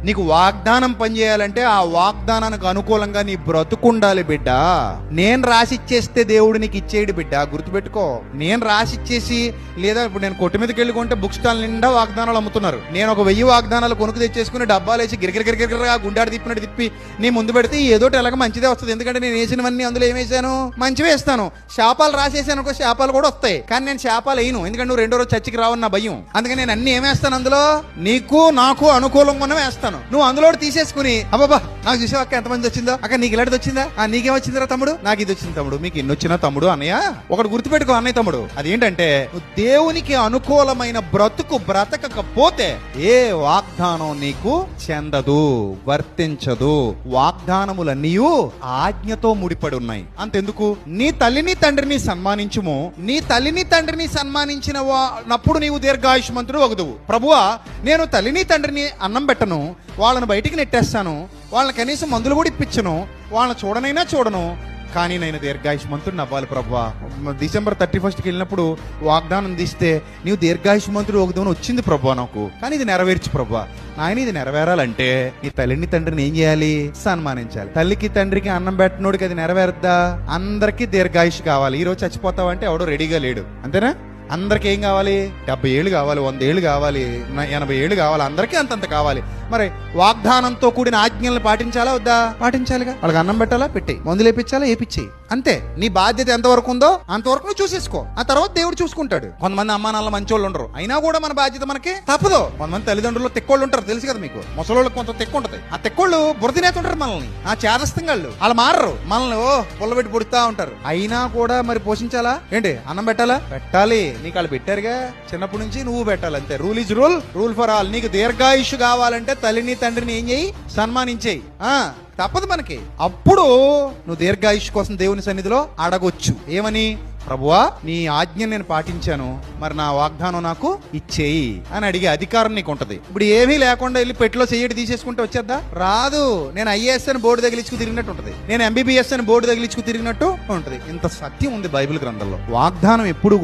నీకు వాగ్దానం పనిచేయాలంటే ఆ వాగ్దానానికి అనుకూలంగా నీ బ్రతుకుండాలి బిడ్డ. నేను రాసిచ్చేస్తే దేవుడు నీకు ఇచ్చేయడు బిడ్డ, గుర్తుపెట్టుకో. నేను రాసిచ్చేసి, లేదా ఇప్పుడు నేను కొట్టు మీదకి వెళ్ళి కొంటే బుక్ స్టాల్ నిండా వాగ్దానాలు అమ్ముతున్నారు. నేను ఒక 1000 వాగ్దానాలు కొనుక్కు తెచ్చేసుకుని డబ్బాలేసి గిరిగిరిగిరిగిరిగా గుండాడు తిప్పినట్టు తిప్పి నీ ముందు పెడితే ఏదోటి ఎలాగ మంచిదే వస్తుంది. ఎందుకంటే నేను వేసినవన్నీ అందులో ఏమేసాను, మంచివే వేస్తాను. శాపాలు రాసేసాను అనుకో, శాపాలు కూడా వస్తాయి. కానీ నేను శాపాలు వేయను, ఎందుకంటే నువ్వు 2వ రోజు చర్చికి రావని నా భయం. అందుకని నేను అన్ని ఏమేస్తాను, అందులో నీకు నాకు అనుకూలంగానే వేస్తాను. నువ్వు అందులో తీసేసుకుని అబ్బాబా నాకు చూసావు అక్క ఎంతమంది వచ్చిందో, అక్క నీకు ఇలాంటిది వచ్చిందా, నీకేమొచ్చిందిరా తమ్ముడు, నాకు ఇది వచ్చింది తమ్ముడు, మీకు ఎన్ని వచ్చినా తమ్ముడు. అన్నయ్య ఒకటి గుర్తుపెట్టుకో అన్నయ్య తమ్ముడు, అదేంటంటే నువ్వు దేవునికి అనుకూలమైన బ్రతుకు బ్రతకకపోతే ఏ వాగ్దానం నీకు చెందదు, వర్తించదు. వాగ్దానములన్నీ ఆజ్ఞతో ముడిపడి ఉన్నాయి. అంతెందుకు, నీ తల్లిని తండ్రిని సన్మానించుము, నీ తల్లిని తండ్రిని సన్మానించినప్పుడు నీవు దీర్ఘాయుష్మంతుడు వగదువు. ప్రభువా, నేను తల్లిని తండ్రిని అన్నం పెట్టను, వాళ్ళని బయటికి నెట్టేస్తాను, వాళ్ళని కనీసం మందులు కూడా ఇప్పించను, వాళ్ళని చూడనైనా చూడను, కానీ నేను దీర్ఘాయుష్మంతుడిని అవ్వాలి ప్రభువా. డిసెంబర్ 31కి వెళ్ళినప్పుడు వాగ్దానం తీస్తే నీవు దీర్ఘాయుష్మంతుడు ఒకదాని వచ్చింది ప్రభువా నాకు, కానీ ఇది నెరవేర్చు ప్రభువా. నాయన ఇది నెరవేరాలంటే నీ తల్లిని తండ్రిని ఏం చేయాలి, సన్మానించాలి. తల్లికి తండ్రికి అన్నం పెట్టినోడికి అది నెరవేరుద్దా? అందరికీ దీర్ఘాయుష్ కావాలి. ఈ రోజు చచ్చిపోతావంటే ఎవడో రెడీగా లేడు, అంతేనా? అందరికి ఏం కావాలి, 70 ఏళ్ళు కావాలి, 100 ఏళ్ళు కావాలి, 80 ఏళ్ళు కావాలి, అందరికీ అంతంత కావాలి. మరి వాగ్దానంతో కూడిన ఆజ్ఞలను పాటించాలా వద్దా? పాటించాలిగా. వాళ్ళకి అన్నం పెట్టాలా, పెట్టి మందులు వేపించాలా, వేపించేయి. అంతే. నీ బాధ్యత ఎంతవరకు ఉందో అంతవరకు నువ్వు చూసేసుకో, ఆ తర్వాత దేవుడు చూసుకుంటాడు. కొంతమంది అమ్మా నాన్న మంచోళ్ళు ఉండరు, అయినా కూడా మన బాధ్యత మనకి తప్పదు. కొంతమంది తల్లిదండ్రులు తెక్కోళ్ళు ఉంటారు, తెలుసు కదా మీకు. ముసలోళ్ళకి కొంత తెక్కు ఉంటుంది, ఆ తెక్కోళ్ళు బురదినేతుంటారు మనల్ని, ఆ చేదస్తంగాళ్ళు. వాళ్ళు మారరు, మనల్ని పుల్లబెట్టి పొడుతా ఉంటారు. అయినా కూడా మరి పోషించాలా ఏంటి, అన్నం పెట్టాలా, పెట్టాలి. నీకు వాళ్ళు పెట్టారుగా, చిన్నప్పటి నుంచి నువ్వు పెట్టాలి, అంతే. Rule is rule, rule for all. నీకు దీర్ఘాయుష్ కావాలంటే తల్లిని తండ్రిని ఏం చేయి, సన్మానించేయి. తప్పదు మనకి. అప్పుడు నువ్వు దీర్ఘాయుష్ కోసం దేవుని సన్నిధిలో అడగొచ్చు. ఏమని, ప్రభువా నీ ఆజ్ఞ నేను పాటించాను, మరి నా వాగ్దానం నాకు ఇచ్చేయి అని అడిగే అధికారం నీకు ఉంటది. ఇప్పుడు ఏమీ లేకుండా వెళ్ళి పెట్టిలో చెయ్యడి తీసేసుకుంటే వచ్చేద్దా? రాదు. నేను IAS అని బోర్డు తగిలించుకు తిరిగినట్టు ఉంటది, నేను MBBS అని బోర్డు తగిలించుకు తిరిగినట్టు ఉంటది. ఇంత సత్యం ఉంది బైబిల్ గ్రంథంలో. వాగ్దానం ఎప్పుడు